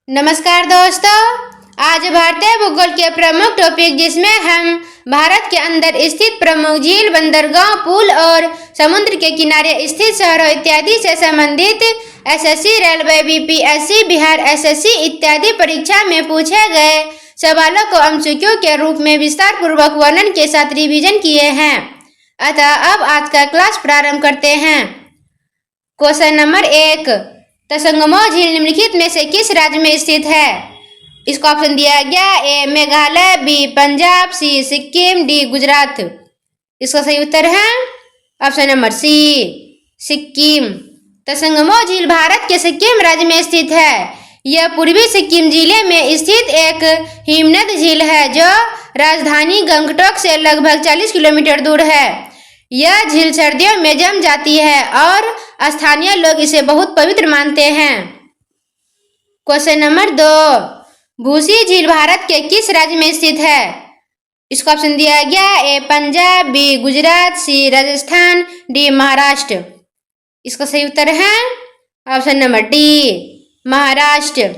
नमस्कार दोस्तों। आज भारतीय भूगोल के प्रमुख टॉपिक जिसमें हम भारत के अंदर स्थित प्रमुख झील, बंदरगाह, पुल और समुद्र के किनारे स्थित शहरों इत्यादि से संबंधित SSC, railway, BPSC, Bihar SSC इत्यादि परीक्षा में पूछे गए सवालों को एमसीक्यू के रूप में विस्तार पूर्वक वर्णन के साथ रिवीजन किए हैं। अतः अब आज का क्लास प्रारंभ करते हैं। क्वेश्चन नंबर 1, तसंगमो झील निम्नलिखित में से किस राज्य में स्थित है? इसका ऑप्शन दिया गया ए मेघालय, बी पंजाब, सी सिक्किम, डी गुजरात। इसका सही उत्तर है ऑप्शन नंबर सी, सिक्किम। तसंगमो झील भारत के सिक्किम राज्य में स्थित है। यह पूर्वी सिक्किम जिले में स्थित एक हिमनद झील है जो राजधानी गंगटोक से लगभग 40 किलोमीटर दूर है। यह झील सर्दियों में जम जाती है और स्थानीय लोग इसे बहुत पवित्र मानते हैं। क्वेश्चन नंबर 2, भूसी झील भारत के किस राज्य में स्थित है? इसका ऑप्शन दिया गया ए पंजाब, बी गुजरात, सी राजस्थान, डी महाराष्ट्र। इसका सही उत्तर है ऑप्शन नंबर डी, महाराष्ट्र।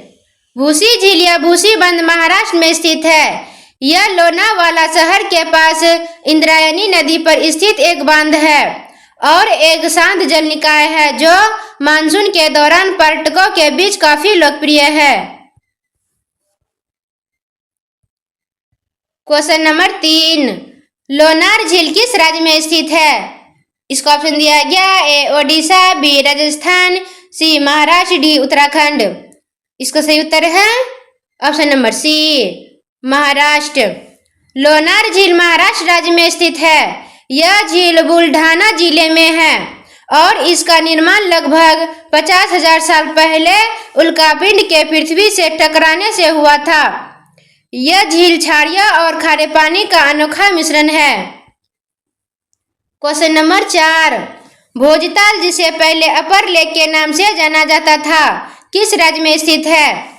भूसी झील या भूसी बंद महाराष्ट्र में स्थित है। यह लोनावाला शहर के पास इंद्रायणी नदी पर स्थित एक बांध है और एक शांत जल निकाय है जो मानसून के दौरान पर्यटकों के बीच काफी लोकप्रिय है। क्वेश्चन नंबर 3, लोनार झील किस राज्य में स्थित है? इसका ऑप्शन दिया गया A Odisha, B Rajasthan, C Maharashtra, D Uttarakhand. इसका सही उत्तर है option number C, Maharashtra. Lonar झील महाराष्ट्र राज्य में स्थित है। यह झील बुलढाना जिले में है और इसका निर्माण लगभग 50,000 साल पहले उल्कापिंड के पृथ्वी से टकराने से हुआ था। यह झील क्षारीय और खारे पानी का अनोखा मिश्रण है। क्वेश्चन नंबर 4, भोजताल जिसे पहले अपर लेक के नाम से जाना जाता था किस राज्य में स्थित है?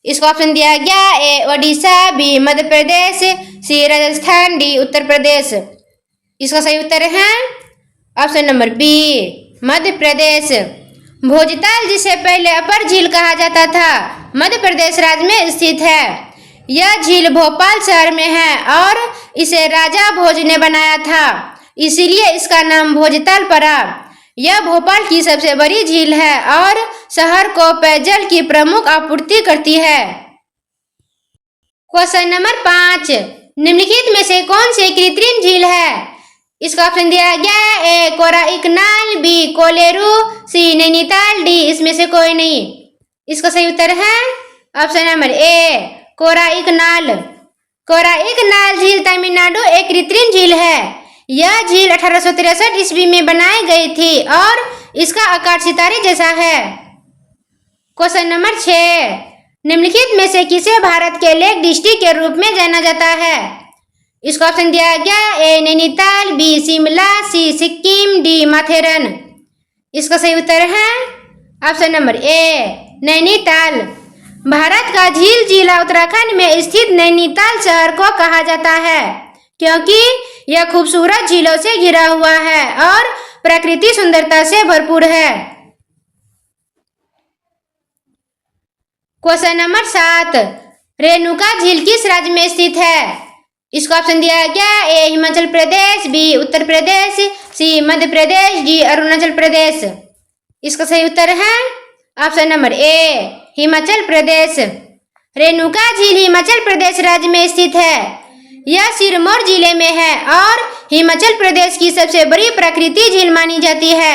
इसका ऑप्शन दिया गया A Odisha, B Madhya Pradesh, C Rajasthan, D Uttar Pradesh. इसका सही उत्तर है option number B, Madhya Pradesh. Bhojtal जिसे पहले अपर झील कहा जाता था मध्य प्रदेश राज्य में स्थित है। यह झील भोपाल शहर में है और इसे राजा भोज ने बनाया था, इसीलिए इसका नाम भोजताल पड़ा। यह भोपाल की सबसे बड़ी झील है और शहर को पेयजल की प्रमुख आपूर्ति करती है। क्वेश्चन नंबर 5, निम्नलिखित में से कौन सी कृत्रिम झील है? इसका ऑप्शन दिया गया ए कोराइकनाल, बी कोलेरू, सी नैनीताल, डी इसमें से कोई नहीं। इसका सही उत्तर है ऑप्शन नंबर ए, कोराइकनाल। कोराइकनाल झील तमिलनाडु एक कृत्रिम झील है। यह झील 1863 ईस्वी में बनाई गई थी और इसका आकार सितारे जैसा है। क्वेश्चन नंबर 6, निम्नलिखित में से किसे भारत के लेक डिस्ट्रिक्ट के रूप में जाना जाता है? इसका ऑप्शन दिया गया ए नैनीताल, बी शिमला, सी सिक्किम, डी माथेरन। इसका सही उत्तर है option number A, Nainital. Bharat का झील जिला उत्तराखंड में स्थित नैनीताल शहर को कहा जाता है क्योंकि यह खूबसूरत झीलों से घिरा हुआ है और प्रकृति सुंदरता से भरपूर है। क्वेश्चन नंबर 7, रेणुका झील किस राज्य में स्थित है? इसका ऑप्शन दिया गया A Himachal Pradesh, B Uttar Pradesh, C Madhya Pradesh, D Arunachal Pradesh. इसका सही उत्तर है ऑप्शन नंबर ए, हिमाचल प्रदेश। रेणुका झील हिमाचल प्रदेश राज्य में स्थित है। यह सिरमौर जिले में है और हिमाचल प्रदेश की सबसे बड़ी प्राकृतिक झील मानी जाती है।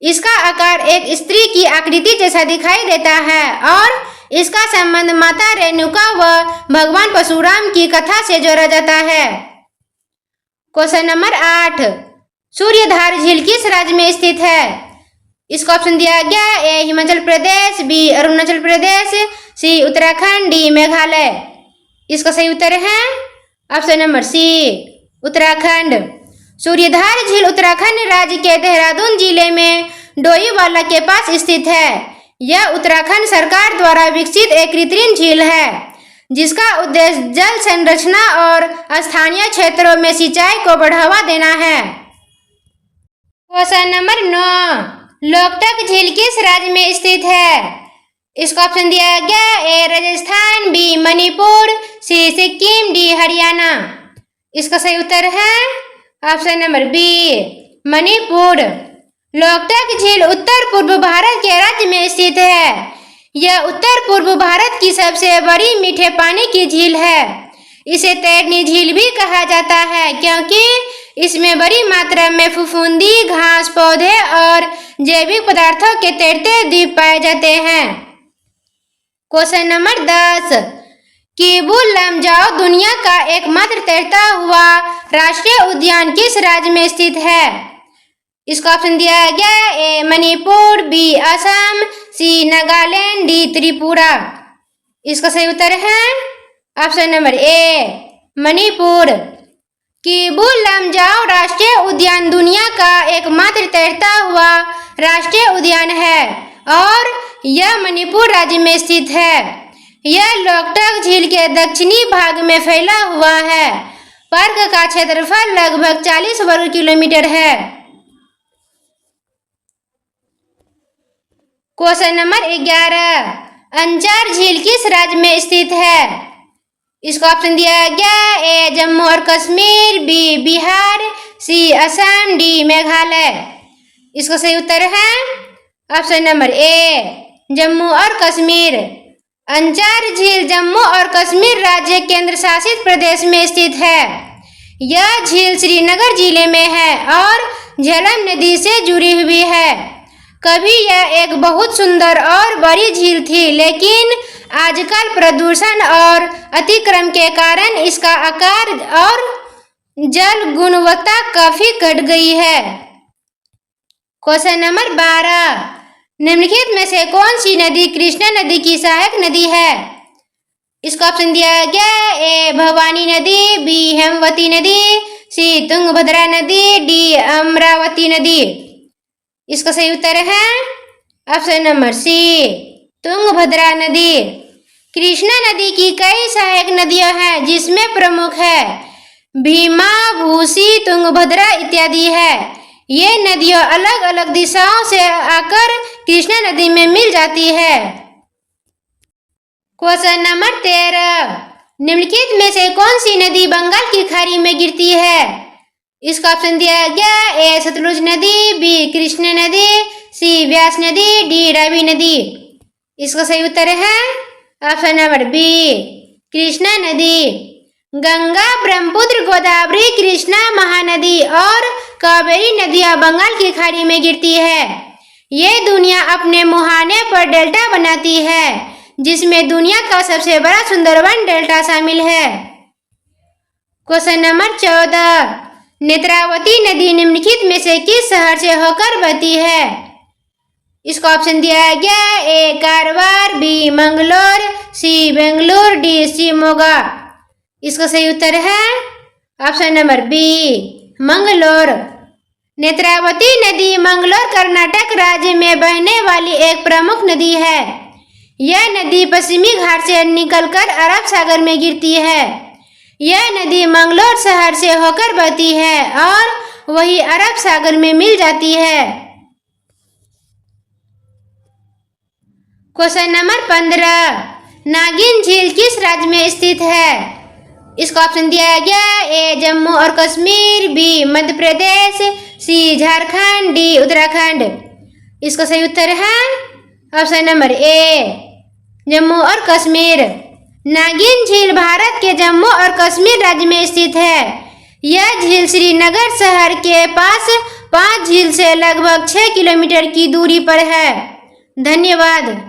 इसका आकार एक स्त्री की आकृति जैसा दिखाई देता है और इसका संबंध माता रेणुका व भगवान परशुराम की कथा से जोड़ा जाता है। क्वेश्चन नंबर 8, सूर्यधार झील किस राज्य में स्थित है? इसका ऑप्शन दिया गया A Himachal Pradesh, B Arunachal Pradesh, C Uttarakhand, D Meghalaya. इसका सही उत्तर है option number C, Uttarakhand. Suryadhar झील उत्तराखंड राज्य के देहरादून जिले में डोईवाला के पास स्थित है। यह उत्तराखंड सरकार द्वारा विकसित एक कृत्रिम झील है जिसका उद्देश्य जल संरक्षण और स्थानीय क्षेत्रों में सिंचाई को बढ़ावा देना है। क्वेश्चन नंबर 9, लोकटक झील किस राज्य में स्थित है? इसका ऑप्शन दिया गया A Rajasthan, B Manipur, C Sikkim, D Haryana. इसका सही उत्तर है option number B Manipur. Loktak झील उत्तर पूर्व भारत के राज्य में स्थित है। यह उत्तर पूर्व भारत की सबसे बड़ी मीठे पानी की झील है। इसे तैरनी झील भी कहा जाता है क्योंकि इसमें बड़ी मात्रा में फफूंदी, घास, पौधे और जैविक पदार्थों के तैरते द्वीप पाए जाते हैं। क्वेश्चन नंबर 10, किबुल लमजाओ दुनिया का एकमात्र तैरता हुआ राष्ट्रीय उद्यान किस राज्य में स्थित है? इसका ऑप्शन दिया गया ए मणिपुर, बी असम, सी नागालैंड, डी त्रिपुरा। इसका सही उत्तर है option number A Manipur. Keibul Lamjao राष्ट्रीय उद्यान दुनिया का एकमात्र तैरता हुआ राष्ट्रीय उद्यान है और यह मणिपुर राज्य में स्थित है। यह लोकटक झील के दक्षिणी भाग में फैला हुआ है। पार्क का क्षेत्रफल लगभग 40 वर्ग किलोमीटर है। क्वेश्चन नंबर 11, अंजार झील किस राज्य में स्थित है? इसका ऑप्शन दिया गया ए जम्मू और कश्मीर, बी बिहार, सी असम, डी मेघालय। इसका सही उत्तर है ऑप्शन नंबर ए जम्मू और कश्मीर। अंजार झील जम्मू और कश्मीर राज्य केंद्र शासित प्रदेश में स्थित है। यह झील श्रीनगर जिले में है और झेलम नदी से जुड़ी हुई है। कभी यह एक बहुत सुंदर और बड़ी झील थी, लेकिन आजकल प्रदूषण और अतिक्रमण के कारण इसका आकार और जल गुणवत्ता काफी घट गई है। क्वेश्चन नंबर 12, निम्नलिखित में से कौन सी नदी कृष्णा नदी की सहायक नदी है? इसका ऑप्शन दिया गया ए भवानी नदी, बी हेमवती नदी, सी तुंगभद्रा नदी, डी अमरावती नदी। इसका सही उत्तर है ऑप्शन नंबर सी तुंगभद्रा नदी। कृष्णा नदी की कई सहायक नदियां हैं जिसमें प्रमुख है भीमा, भूसी, तुंगभद्रा इत्यादि है। ये नदियां अलग अलग दिशाओं से आकर कृष्णा नदी में मिल जाती है। क्वेश्चन नंबर 13, निम्नलिखित में से कौन सी नदी बंगाल की खाड़ी में गिरती है? इसका ऑप्शन दिया गया ए सतलुज नदी, बी कृष्णा नदी, सी व्यास नदी, डी रावी नदी। इसका सही उत्तर है ऑप्शन नंबर बी कृष्णा नदी। गंगा, ब्रह्मपुत्र, गोदावरी, कृष्णा, महानदी और कावेरी नदियां बंगाल की खाड़ी में गिरती है। ये दुनिया अपने मुहाने पर डेल्टा बनाती है जिसमें दुनिया का सबसे बड़ा सुंदरवन डेल्टा शामिल है। क्वेश्चन नंबर 14, नेत्रावती नदी निम्नलिखित में से किस शहर से होकर बहती है? इसका ऑप्शन दिया गया A Karwar, B Mangalore, C Bengaluru, D Shimoga. इसका सही उत्तर है option number B Mangalore. Netravati नदी मंगलोर कर्नाटक राज्य में बहने वाली एक प्रमुख नदी है। यह नदी पश्चिमी घाट से निकलकर अरब सागर में गिरती है। यह नदी मंगलोर शहर से होकर बहती है और वही अरब सागर में मिल जाती है। क्वेश्चन नंबर 15, नागिन झील किस राज्य में स्थित है? इसका ऑप्शन दिया गया ए जम्मू और कश्मीर, बी मध्य प्रदेश, सी झारखंड, डी उत्तराखंड। इसका सही उत्तर है ऑप्शन नंबर ए जम्मू और कश्मीर। नागिन झील भारत के जम्मू और कश्मीर राज्य में स्थित है। यह झील श्रीनगर शहर के पास 5 झील से लगभग 6 किलोमीटर की दूरी पर है। धन्यवाद।